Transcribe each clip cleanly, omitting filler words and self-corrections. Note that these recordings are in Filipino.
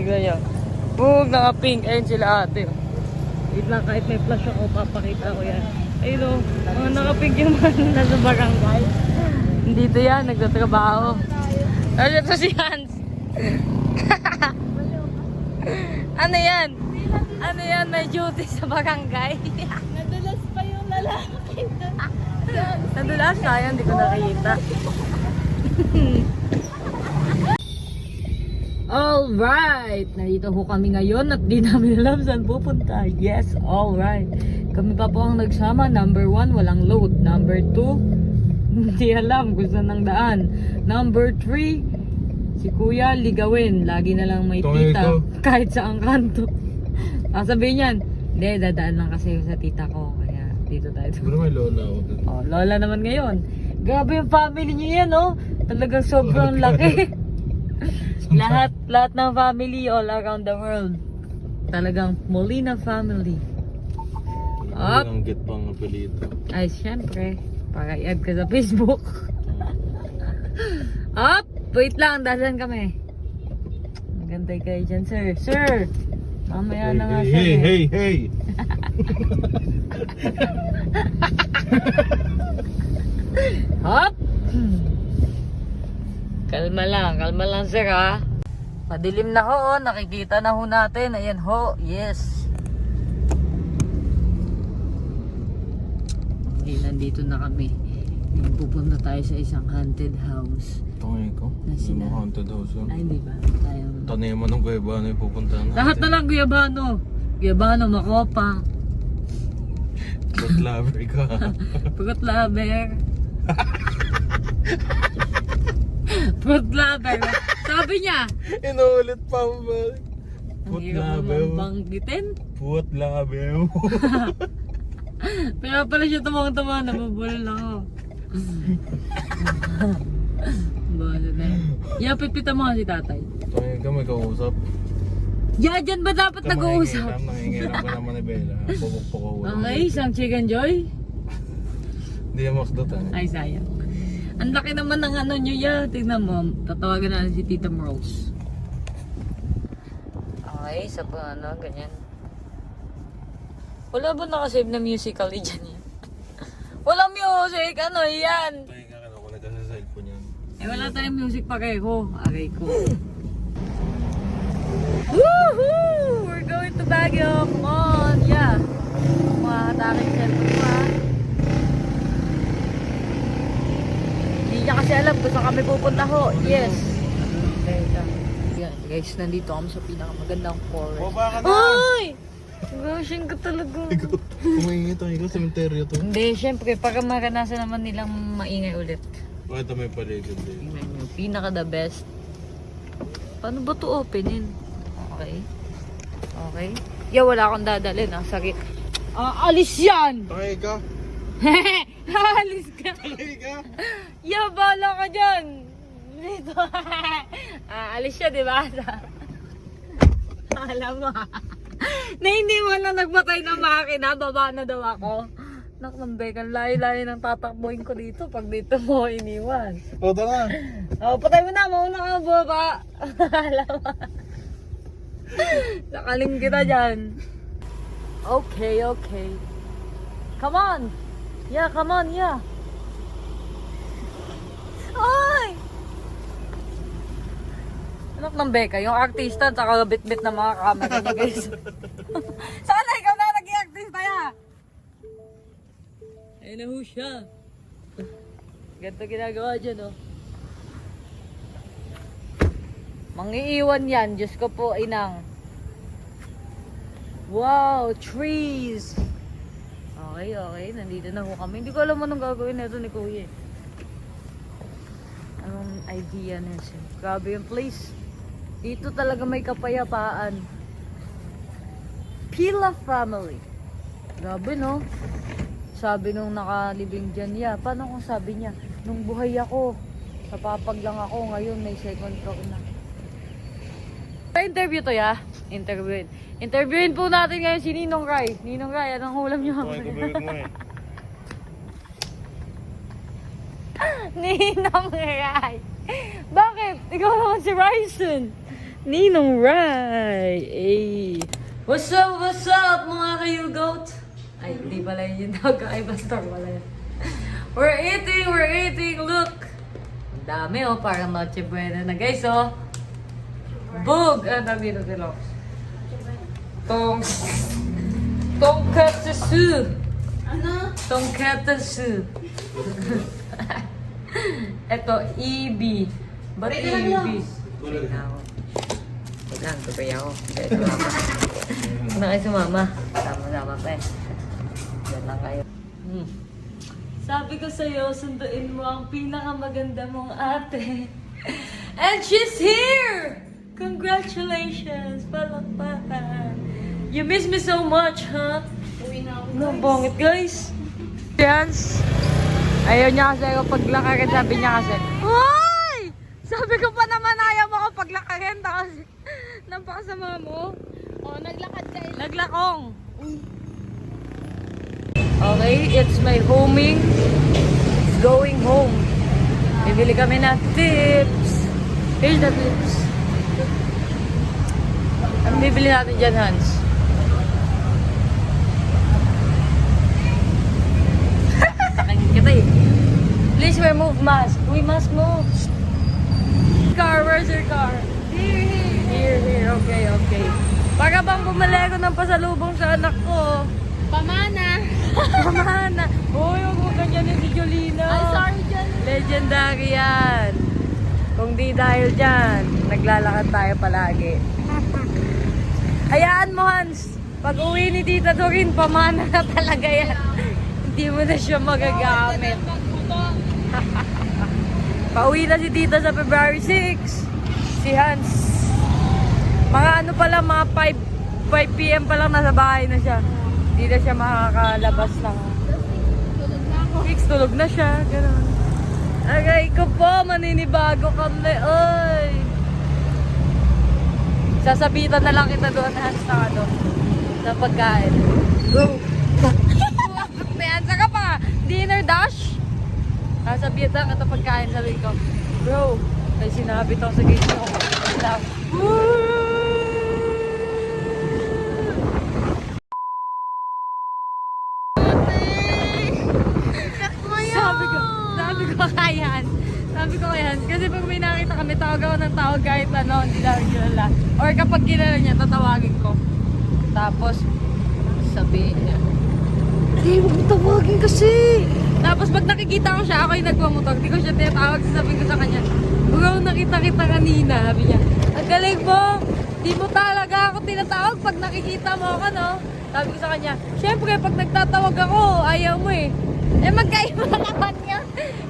Tignan nyo. Bug, naka-pink. Ayun sila ate. Wait lang, kahit may flash ako, papakita ko yan. Ayun o, mga naka-pink yung mga nasa barangay. Dito yan, nagtatrabaho. Ayun ito si Hans. Ano yan? Ano yan? May duty sa barangay. Nadulas pa yung lalaki. Nadulas? Sayang, hindi ko nakita. Alright! Nandito ho kami ngayon at di namin alam saan pupunta. Yes, alright. Kami pa po ang nagsama. Number 1, walang load. Number 2, hindi alam kung saan ang daan. Number 3, si Kuya ligawin. Lagi na lang may tita. Kahit saang kanto. Sabihin niyan, hindi, dadaan lang kasi sa tita ko. Kaya dito tayo. Siguro may lola ako. Oh, lola naman ngayon. Grabe yung family niyo yan, oh. Talagang sobrang laki. lahat ng family all around the world. Talagang Molina family. Up. Ang get pang apelito. Ay, syempre. Para i-add ka sa Facebook. Up. Wait lang, dalan kami. Magantay kayo dyan, sir. Sir! Mamaya na nga, sir. Hey! Hop! Kalma lang sir ha. Madilim na ho, nakikita na ho natin. Ayan ho, yes. Okay, nandito na kami. Pupunta tayo sa isang haunted house. Tungay ko. Nasina. Yung haunted house yun. Ay, hindi ba? Tayo. Tanay mo nung Guyabano yung pupuntahan natin. Lahat na lang Guyabano. Guyabano, Makopa. But lover ka. Fruit lover. Fruit lover. Sabi niya. Inuulit pa mo ba? Ang Put hirap labew. naman banggitin. Put labew. Pero pala siya tumang-tama, nabubulol ako. Bala na yun. Yapit-pita mo nga si tatay. Tungay ka may kausap. Dyan ba dapat nag-uusap? Nangingiram ka naman ni Bella. Pupukpuk ako. Okay, isang chicken joy. Hindi yung makdotan. Ay, sayang. Ang laki naman ng ano nyo ya. Tignan mo, tatawagan natin si Tita Rose. Okay, sa ano, ganyan. Wala ba nakasave na musically dyan yan? Walang music, ano yan? Tungay ka ako nagkasa sa cellphone yan. Eh wala tayong music pa kay ko. Aray ko. Woohoo! We're going to Baguio. Come on, yeah. Makakataking cellphone ko ha. Hindi niya kasi alam kung saan kami pupunta ho. Yes. Yan guys, nandito kami sa pinakamagandang forest. Baba ka na! Ay! Rushing ka talaga. Kumaingi tungay ko, cemetery to. Hindi, syempre, para maranasan naman nilang maingay ulit. Ito may paligid din. Tingnan nyo, pinaka the best. Paano ba to openin? Okay. Okay. Yeah, wala akong dadalhin ah. Sakit. Alis yan! Tungay ka! Alis ka! Tungay ka! Yeah, bala ka dyan! Dito. Alis siya, di ba? Alam mo na hindi mo na nagmatay ng makina, baba na daw ako. Nakambek, layo-layo ng tatakbuhin ko dito pag dito mo iniwan. O, tara! Oh, patay mo na, mauna ka baba. Alam mo. Nakaling kita dyan. Okay. Come on. Yeah, come on, yeah. Ay! Anak ng Becca, yung artista at saka bit-bit na mga camera niya guys. Sana ikaw na naging artista ya. Ayun na ho siya. Ganito ginagawa dyan oh. Mangiiwan yan, Diyos ko po inang. Wow, trees. Okay, nandito na ho kami. Hindi ko alam anong gagawin nito ni Kuya. Anong idea na siya. Grabe yung place. Dito talaga may kapayapaan. Pila family. Grabe no? Sabi nung nakalibing dyan, yeah, paano kung sabi niya, nung buhay ako, sa papag lang ako, ngayon may second floor na. Interview to ya? Interviewin po natin ngayon si Ninong Rai. Ninong Rai, anong ulam niyo? Ninong Rai. Bakit? Ikaw naman si Ryzen. Ninong Rai! Hey! What's up mga kayugot? Ay, hindi pala yun yung dog. Ay, basta pala yun. We're eating! Look! Ang dami oh, parang Noche Buena na guys oh. Bug! Ano dito sila? Tonkatsu! Ano? Tonkatsu! Ito, EB. Ba't Wait lang EB? lang. Wait lang, tupay ako. Kaya sumama. Huwag na kayo sumama. Sama-sama pa eh. Yan lang kayo. Sabi ko sa'yo, sunduin mo ang pinakamaganda mong ate. And she's here! Congratulations! Palakpakan! You miss me so much, huh? Uwi na ako. No, bongit guys. Chance. Ayaw niya kasi ako paglakarin. Sabi niya kasi, hoy! Sabi ko pa naman ayaw mo ako paglakarin. Kasi napakasama mo. Oh, naglakad ka. Naglakong. Okay, it's my homing. It's going home. Bibili kami ng tips. Here's the tips. Ano bibili natin dyan, Hans? Kita eh. Please remove mask. Uy, mask mo. Car, where's your car? Here. Okay. Para bang bumili ako ng pasalubong sa anak ko. Pamana. Pamana. Uy, huwag mo ganyan yung si Jolina. Ay, sorry, John. Legendary yan. Kung di dahil dyan, naglalakad tayo palagi. Hayaan mo, Hans. Pag uwi ni Tita Doreen, pamana na talaga yan. Hindi mo na siya magagamit. Pauwi na si Tita sa February 6. Si Hans. Mga ano pa lang, mga 5 p.m. pa lang nasa bahay na siya. Hindi na siya makakalabas ng... Tulog na ako. Tulog na siya. Ganun. Aray ko po, maninibago kami. Oy! Sasabitan na lang kita doon, Hans, na ano, sa pagkain. Go! May answer ka pa. Dinner dash? Sasabitan kita pagkain, sabi ko. Bro, may sinabi to sa gate mo. Sabi ko kay Hans, kasi pag may nakita kami, tawag ako ng tawag kahit ano, hindi lang kilala. Or kapag kilala niya, tatawagin ko. Tapos, sabihin niya, hindi, huwag mo tawagin kasi. Tapos pag nakikita ko siya, ako yung nagmamotor, hindi ko siya tinatawag, sasabihin ko sa kanya, bro, nakita kita kanina. Sabi niya, ang galing mo, di mo talaga ako tinatawag pag nakikita mo ako, no? Sabi ko sa kanya, syempre, pag nagtatawag ako, ayaw mo eh. Eh, magkaiba naman niya.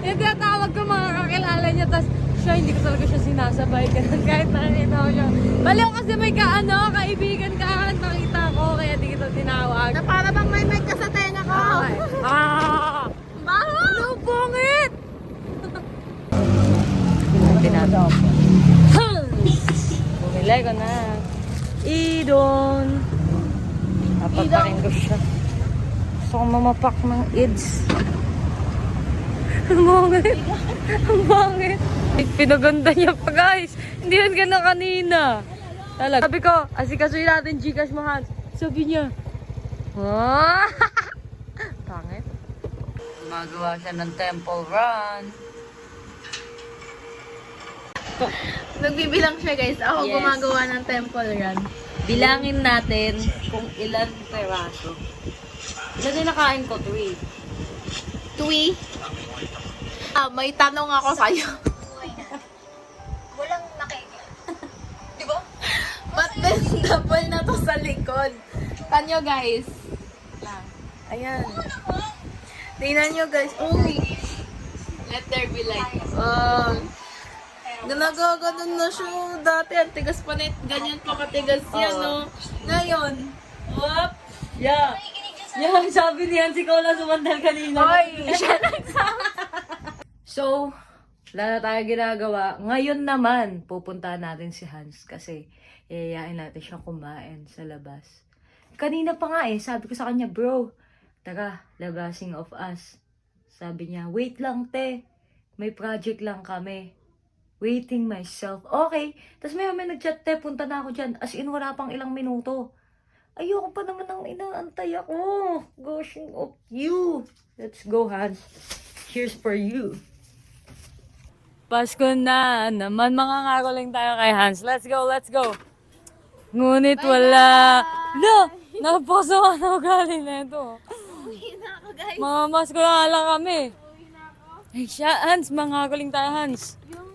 Yung tinatawag ko mga kakilala niya, tapos siya, hindi ko talaga siya sinasabay. Ganun, kahit nakikita ko siya. Baliw kasi may kaibigan ka, nakita ko, kaya di kita tinawag. Na para bang may mic ka sa tenga ko. Baho! Ano, bongit! Tinatawag. Bumili ko na. Idon. Papatakin ko siya. Gusto ko mamapak ng ids. Ang bangit. Ang bangit. Pinaganda niya pa, guys. Hindi yun gano'n kanina. Talaga. Sabi ko, asikasuhin natin Gcash mo, Hans. Sabi niya, pangit. Magawa siya ng temple run. Nagbibilang siya, guys. Ako Yes. gumagawa ng temple run. Bilangin natin kung ilan peraso. Ilan din nakain ko? 3. Tui. May tanong ako sa'yo. Walang nakikinig. Di ba? Ba't din double na to sa likod? Tanyo, guys. Ayan. Tingnan nyo, guys. Uy. Let there be light. Nagaganon na siya. Dati, ang tigas pa na. Ganyan pa katigas yan, no? Ngayon. Whoop. Yeah. Yeah, sabi niyan si Cola sumandal kanina. Oy, siya nagsama. So, wala na tayo ginagawa. Ngayon naman, pupuntahan natin si Hans kasi yayayain natin siyang kumain sa labas. Kanina pa nga sabi ko sa kanya, bro, tara, labasing of us. Sabi niya, wait lang te, may project lang kami. Waiting myself. Okay. Tapos may nag-chat, te, punta na ako dyan. As in, wala pang ilang minuto. Ayoko pa naman ng inaantay ako. Goshing of you. Let's go, Hans. Cheers for you. Pasko na naman, mga ngaguling tayo kay Hans. Let's go, let's go. Ngunit wala. No! Napasok na ugali na ito. Uwi na ako, guys. Mga masko na lang kami. Uwi na ako. Ay, siya, Hans. Mga ngaguling tayo, Hans. Yung...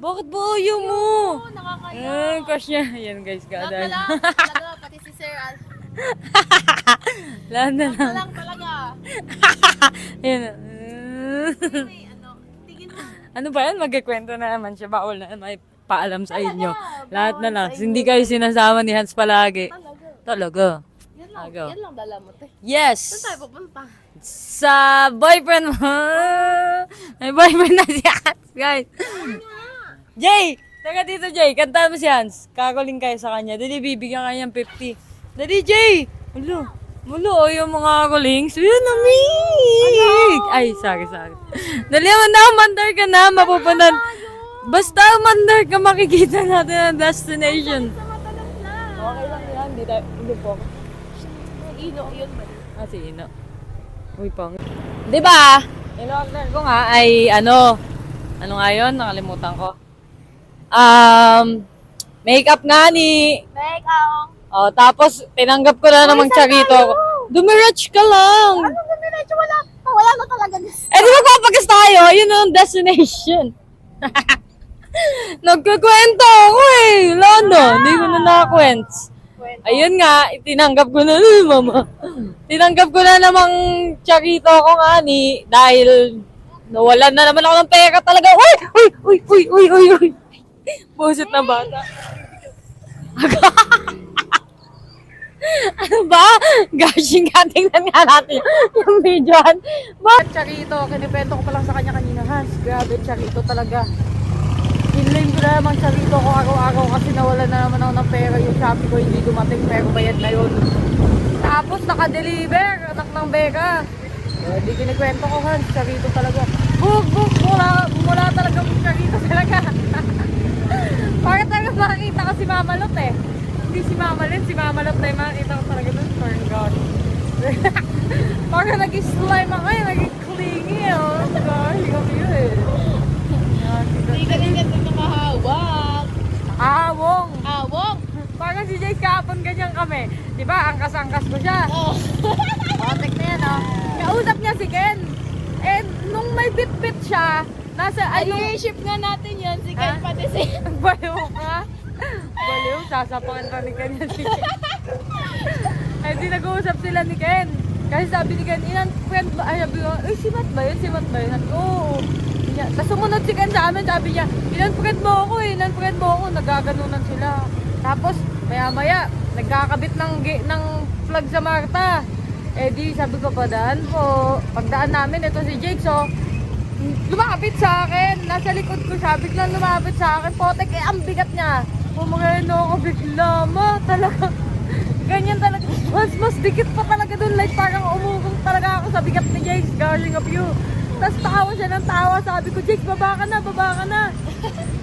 Bakit buyo mo? Oh, nakakaya. Crush niya. Yan, guys, Wala gadal. pala. Talaga, pati si Sir Al. Lahat na lang. Walang talaga. Yan. May ano, tigin mo. Ano ba yan? Magkikwento na naman siya. Bawal na may paalam sa inyo. Talaga, Lahat na bawal lang. sa inyo. Hindi kayo sinasama ni Hans palagi. Talaga. Talaga. Agaw. Yan lang dala mo, te. Yes! Saan tayo pupunta? Sa boyfriend mo. May boyfriend na si Hans, guys. Jay! Taga dito, Jay. Kanta mo si Hans. Kakuling kayo sa kanya. Dali, bibigyan kayo ng 50. Dali, Jay! Ulo. Ulo, yung mga kakulings. Yun, amig! Ay, sorry. Dali, mandar ka na. Mapupuntan. Basta mandar ka, makikita natin ang destination. Sa matalas na. Okay lang yan. Hindi po. Ino, yun ba? Ah, si Ino. Uy, pang. Diba? In-order ko nga ay ano nga yun? Nakalimutan ko. Makeup nga ni. Make out. Oh, tapos tinanggap ko na namang charito. Dumiretch ka lang. Ano ba medyo wala? Wala na talaga. Eh, di ba papagas tayo? Yun ang destination. Nagkakwento ako eh. Wala na. Hindi ko na nakakwents. Ayun nga, tinanggap ko na mama. Tinanggap ko na namang charito ko nga ni dahil nawalan na naman ako ng pera talaga. Uy! Buset na bata. Ano ba? Gashing ka, tingnan nga natin yung videoan. Bakit charito? Kinipento ko pa lang sa kanya kanina, Hans. Grabe, charito talaga. Kinlaim ko na naman charito ko araw-araw kasi nawalan na naman ako ng pera. Yung Shopee ko hindi dumating pero bayad na yun. Tapos naka-deliver, anak ng Beka. Hindi kinikwento ko, Hans. Charito talaga. Bug! Mula talaga yung charito talaga. Bakit talaga makakita ko si Mama Lot eh. Hindi si Mama Lot, si Mama Lot na yung makakita ko talaga doon. Oh gosh. Parang nag-slime ako eh, nag-clingy oh. Gosh, kami yun. Hindi ka din ganito nakahawak. Awong! Awong. Parang si Jay kahapon ganyan kami. Diba, angkas-angkas ko siya. Oh. Otek na yan oh. Kausap niya si Ken. Eh, nung may bit-bit siya, nasa, I-ship nga natin yun. Si Ken Ah? pati si... Baliw ka? Baliw, sasapakan pa ni Ken yan si Ken. Ay, di nag-uusap sila ni Ken. Kasi sabi ni Ken, ilan friend ba? Ay, sabi ko, si Matt ba yun? Si Matt ba yun? Oo. Tapos sumunod si Ken sa amin, sabi niya, ilan friend mo ako eh, ilan friend mo ako. Nagaganunan sila. Tapos, maya-maya, nagkakabit ng flag sa Marta. Eh di, sabi ko, padaan po. Pagdaan namin, ito si Jake, so, lumapit sa akin. Nasa likod ko siya, biglang lumapit sa akin. Potek, eh, ang bigat niya. Pumareno ako bigla, ma, talaga. Ganyan talaga. Mas dikit pa talaga dun. Like, parang umugong talaga ako sa bigat ni Jake. Gushing of you. Tapos tawa siya ng tawa. Sabi ko, Jake, baba ka na.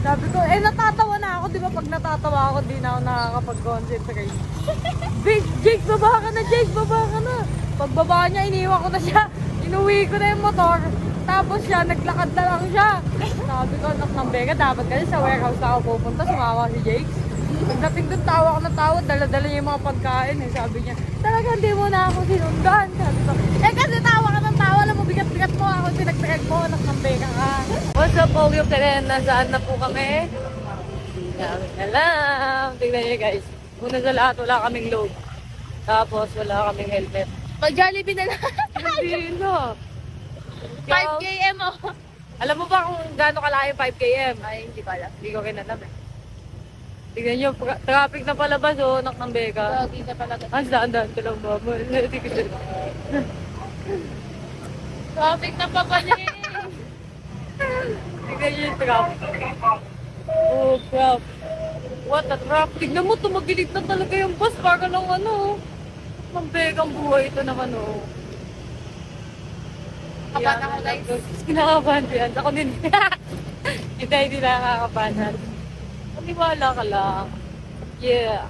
Sabi ko, eh, natatawa na ako. Di ba pag natatawa ako, di na ako nakakapag-concentrate. Jake, baba ka na. Pagbaba niya, iniwan ko na siya. Inuwi ko na yung motor. Tapos siya, naglakad na lang siya. Sabi ko, anak ng Beka, dapat kasi sa warehouse na ako pupunta. Sumama si Jake. Pagdating doon, tawa ko na tawa. Dala-dala niya yung mga pagkain. Eh. Sabi niya, talaga hindi mo na ako sinundan. Sabi ko, eh kasi tawa ka ng tawa. Alam mo, bigat-bigat mo ako. Pinagtagag mo, anak ng Beka ka. What's up, Pogi? Nasaan na po kami? Dami na lang. Tingnan niyo guys. Una sa lahat, wala kaming load. Tapos, wala kaming helmet. Mag-Jollibee na lang. Hindi na. 5 km oh. Alam mo ba kung gaano kalaki yung 5 km? Ay, hindi ko alam. Hindi ko kinanam eh. Tignan nyo, traffic na palabas oh, anak ng Beka. Lagi na pala. Ang daan-daan ko lang ba? Hindi ko dyan. Traffic na pa pala eh. Tignan nyo yung traffic. Oh, crap. What a traffic. Tignan mo, tumagilid na talaga yung bus. Para ng ano, ng Bekang buhay ito naman oh. Kabahan ako guys. Kinakabahan ko yan. Ako din. Hindi nakakapanat. Maniwala ka lang. Yeah.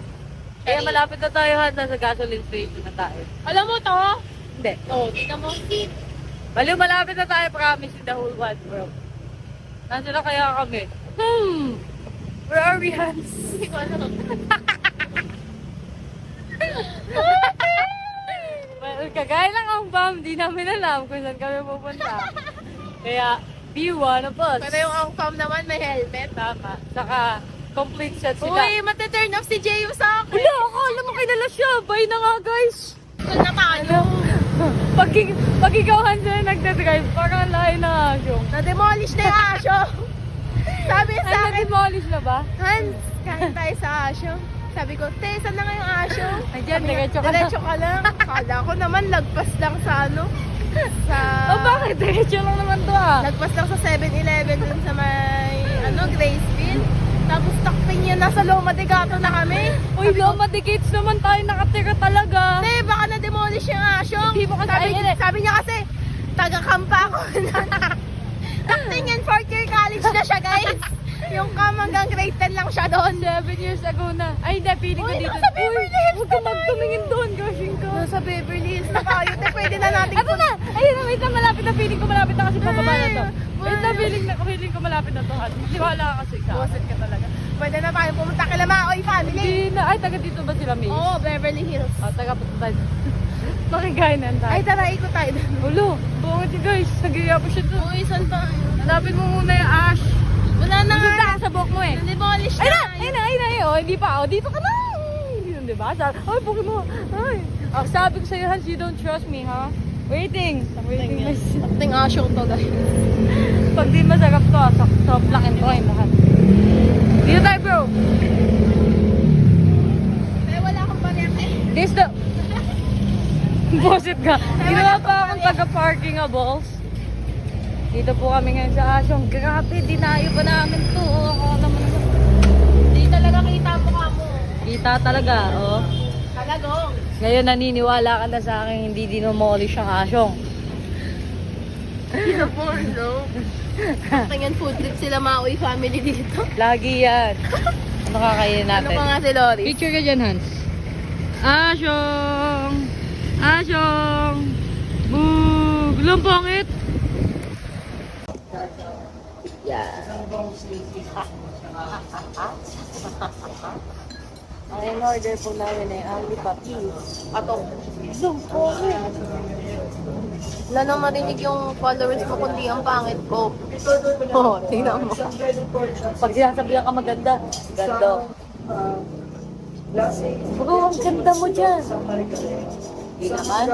Kaya malapit na tayo, Han. Nasa gasoline station na tayo. Alam mo to? Hindi. Oh, tingnan mo. Baliw, malapit na tayo, promise, in the whole wide world. Nasaan na kaya kami? Where are we, Hans? Hindi ko alam. Well, kagaya lang ang bomb, di namin alam kung saan kami pupunta. Kaya, be one of us. Pero yung outcome naman may helmet. Tama. Saka, complete set sila. Uy, mati-turn off si Jayo sa akin. Wala, akala mo kilala siya. Bye na nga, guys. Doon na tayo. Pag ikaw, Hans, na nagdadrive, parang ang layo na asyong. Na-demolish na yung asyo. Sabi sa Ay, akin, na-demolish na ba? Hans, kain tayo sa asyo. Sabi ko, te, saan na nga yung asyo? Ay, dyan, diretso ka na. Diretso ka lang. Kala ko naman, lagpas lang sa ano. Sa... Oh, bakit? Diretso lang naman to ah. Lagpas lang sa 7-Eleven dun sa may, Graceville. Tapos takpin niya, nasa Loma de Gato na kami. Uy, Loma de Gates naman tayo nakatira talaga. Te, baka na-demolish yung asyo. Hindi mo kasi, Sabi niya kasi, taga-kampa ako na. Takting yan, 4th year college na siya, guys. Yung hanggang grade 10 lang siya doon. 7 years ago na. Ay, hindi, feeling ko Uy, dito. nasa Beverly Hills huwag ka magtumingin doon, gawin ko. Nasa Beverly Hills na kayo, te, pwede na natin. Ito na! Ayun na, wait na, malapit na, feeling ko malapit na kasi pababa na to. Ay, Wait na, feeling ko malapit na to. Hindi wala ka kasi ka. Buwasit ka talaga. Pwede na tayo pumunta kay Lamaoy family. Hindi na, ay, taga dito ba sila, May? Oo, Beverly Hills. Oh, taga punta tayo. Makikain tayo. Ay, tara, ikot tayo doon. Ulo, bukod yun guys. Nag-iaya po siya doon. Uy, saan pa? Hanapin mo muna yung ash. Wala na nga. Nandun sa buhok mo eh. Na-demolish na. Ayun na. Oh, hindi pa. Oh, dito ka na. Yun, diba? Ay, bukin mo. Ay. Oh, sabi ko sa'yo, Hans, you don't trust me, ha? Waiting. Takting asyo to, guys. Pag di masarap to, soft lang and toy lahat. Dito tayo, bro. Pero wala akong barete. This the... Bosit ka. Ginawa pa akong taga-parkingables. Dito po kami ngayon sa Asyong. Grabe, dinayo pa namin to. Ako naman. Hindi talaga kita ang mukha mo. Kita talaga, oh. Talagong. Ngayon naniniwala ka na sa akin hindi dinomolish ang Asyong. No. Tingnan food trip sila Maoy family dito. Lagi yan. Ano kakainin Ano natin? pa nga si Loris? Picture ka dyan, Hans. Asyong! Asyong! Boog! Lumpongit! Ang in-order po namin ay only papis. Atong. Lumpongit! Wala nang marinig yung followers mo kundi ang pangit ko. Oh, tingnan mo. Pag sinasabihan ka maganda, ganda. Bro, ang ganda mo dyan. Hindi naman.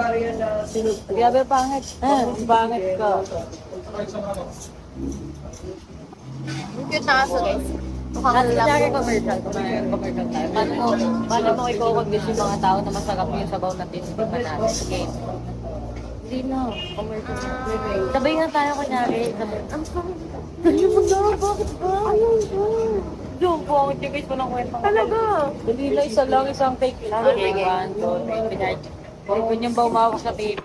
Grabe pangit. Pangit ka. Ang cute na aso, guys. Mukhang At lang. kunyari commercial tayo. Paano mo i-convince yung mga tao na masarap yung sabaw na tinitikman natin? Okay. Hindi na. Commercial. Sabay nga tayo kunyari. Ang pangit. Ano mo na? Bakit ba? Ayaw ba? Yung pangit yung guys mo ng kwento. Talaga? Hindi na isa lang, isang take lang. Okay, 1, 2, 3, pinarch. Kung ganyan ba umawak sa baby?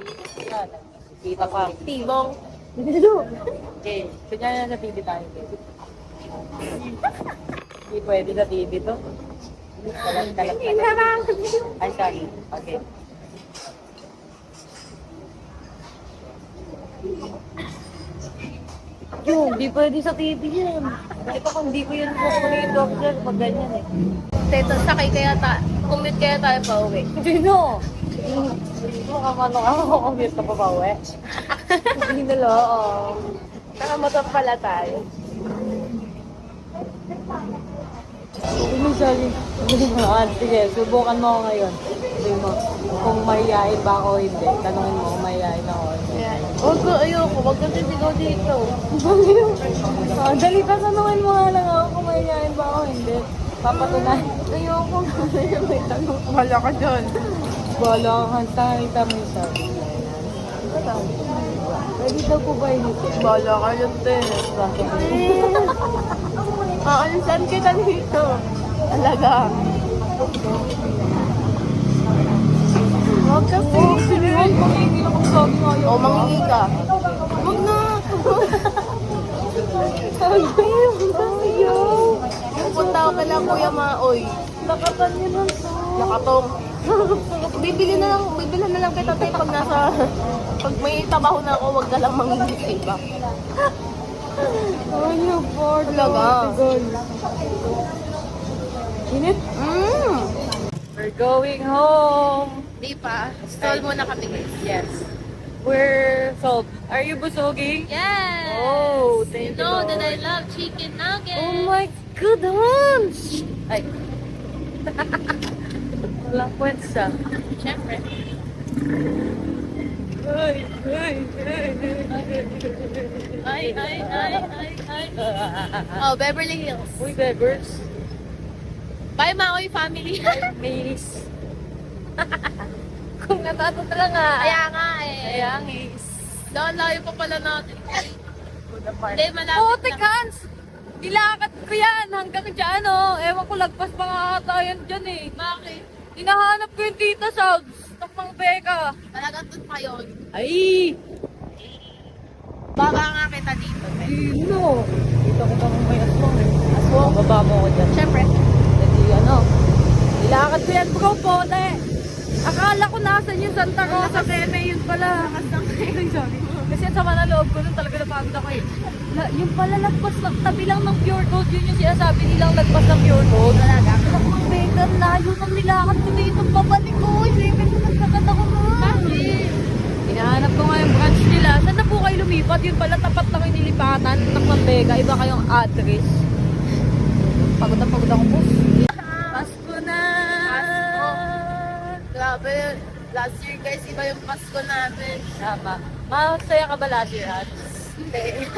Yan. Kita pa. Tibong. Okay. Kunyari na sa baby tayo. Hindi pwede sa TV to. Kalat-kalat. Ay, sorry. Okay. Yun, di pwede sa TV yan. Ito kung di ko yun kukunin yung doctor pag ganyan eh. Teto, sakay kaya commute kaya tayo pa uwi. Hindi no. Mukhang ano ka, kukumute ka pa ba uwi? Hindi na lo, oo. Nakamotor pala tayo. Hindi, sorry. Hindi mo, sige, subukan mo ako ngayon. Sabi mo, kung mahihain ba ako o hindi. Tanungin mo kung mahihain ako o hindi. Huwag ko, ayoko. Huwag kang sisigaw dito. Dali pa, tanungin mo nga lang ako kung mahihain ba ako o hindi. Papatunayan. Ayoko. May tanong. Wala ka dyan. Bala ka, hanta, kita mo yung sabi. Pwede daw po ba init yan? Bala ka dyan, te. Aalisan kita dito. Alaga. Huwag kasi. Huwag mangingi lang kung sabi nga yun. O, mangingi ka. Huwag na. Pupunta ako kala Kuya Maoy. Nakatan niyo lang to. Nakatong. Bibili na lang kita tayo pag may trabaho na ako, wag ka lang mangingi sa iba. Oh, you poor Talaga. Init? Mm. We're going home. Di pa. Stall muna kami guys. Yes. We're so. Are you busoging? Yes! Oh, thank you, know Lord. that I love chicken nuggets. Oh my good Hans! Ay. Walang pwetsa. Siyempre. Ay. Ay. Oh, Beverly Hills. Uy, beggars. Bye, Maoy family. Miss. Kung natatot lang nga. Kaya nga eh. Kaya ngis. Layo pa pala natin. Hindi, malapit Oh, na. Tekans! Nilakad ko yan hanggang dyan, oh. Ewan ko, lagpas pa nga ata yan dyan, eh. Bakit? Hinahanap ko yung Tita Sabs. Takmang Beka. Talagang doon pa yun. Ay! Baba nga kita dito. Sino? Dito ko kang may aswang, eh. Aswang? Baba mo ko dyan. Siyempre. Hindi, ano. Nilakad ko yan, bro, pote. Akala ko nasan yung Santa Rosa, Beme, yun pala. Ay, sorry. Kasi sa mga loob ko nun talaga napagod ako eh. Yung pala lagpas ng tabi lang ng Pure Gold, yun yung sinasabi nilang lagpas ng Pure Gold. Talaga? Takmang Beka, layo ng nilakad ko dito, pabalik ko. Isipin ko nagsakat ako na. Bakit? Hinahanap ko nga yung branch nila. Saan na po kayo lumipat? Yun pala tapat lang yung nilipatan. Takmang Beka, iba kayong address. Pagod na pagod ako po. Pasko na! Pasko. Grabe. Last year guys, iba yung Pasko natin. Tama. Masaya ka ba last year, Hans? Hindi.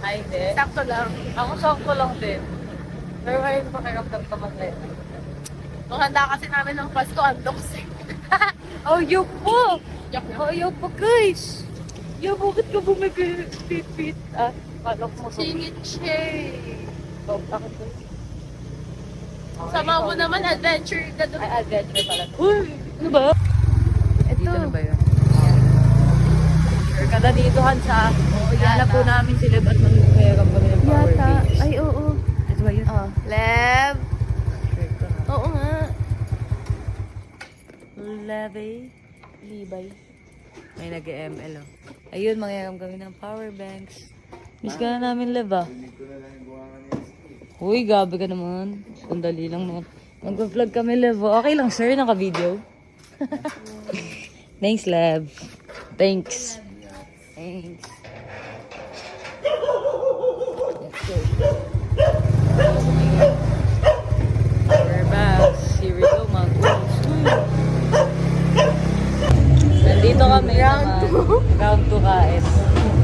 Ay, hindi. Sakto lang. Ako sakto lang din. Pero ngayon pakiramdam ka mag-let. Nung handa kasi namin ng Pasko, unboxing. Oh, yo po! Joke lang. Oh, yo po, guys! Yo, bakit ka bumipit-pit? Ah, palok mo. Chiniche. Oh, bakit ko? Sama mo naman, adventure ka doon. Ay, adventure pala. Uy! Ano ba? Dito na ba yun? Sure ka na dito, Hans, ha? Hinala po namin sila ba't magpapayagam kami ng power beach. Ay, oo. Ito ba yun? Oh, Lev. Sure ka na. Oo nga. Levy. Libay. May nag-ML, oh. Ayun, mangyayam kami ng power banks. Miss ka na namin, Lev, ah. Uy, gabi ka naman. Sandali lang naman. Mag-vlog kami, Lev. Oh. Okay lang, sir. Naka-video. Thanks, Lev. Thanks. Thanks. Let's go. Power banks. Here we go, mga girls. Nandito kami round 2 kain.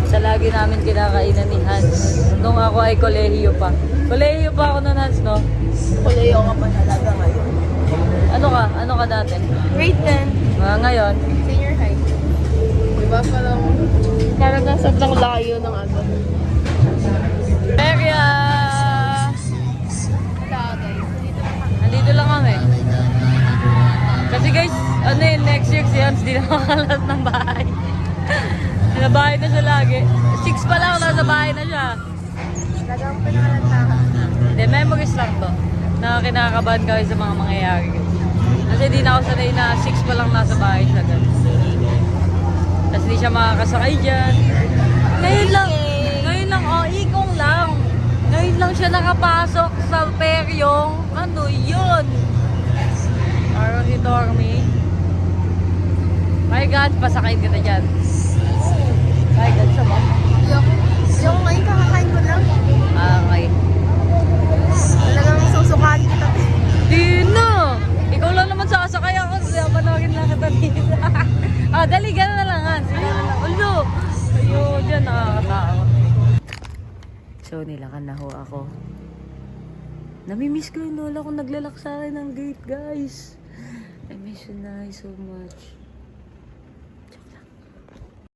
Sa lagi namin kinakainan ni Hans. Nung ako ay kolehiyo pa. Kolehiyo pa ako nun, Hans, no? Kuleyo ka pa talaga ngayon. Ano ka? Ano ka dati? Grade 10. Ngayon? Senior high. Diba parang nasa sobrang layo ng ano. Peria! Wala guys. Nandito lang kami. Kasi guys, ano yun, next year si Hans di na makalat ng bahay. Nasa bahay na siya lagi. 6 pa lang, nasa bahay na siya. Talagang pinalatakan na. Hindi, memories lang to. Na kinakabahan kami sa mga mangyayari. Kasi di na ako sanay na 6 pa lang nasa bahay siya. Tapos di siya makakasakay dyan. Ngayon lang, oh, ikong lang. Ngayon lang siya nakapasok sa peryong. Ano yun? Parang si Tormy. My God, pasakayin kita dyan. My God, sama. Yung ngayon kakakain ko lang. Okay. Talagang susukahan kita. Di na! Ikaw lang naman sasakay ako. Kaya panawin lang kita dito. Ah, dali, gano'n na lang, Hans. Sige na lang. Ulo! Ayun, dyan, nakakatakot. So, nilakan na ho ako. Namimiss ko yung lola kung naglalak sa akin ng gate, guys. I miss you na so much.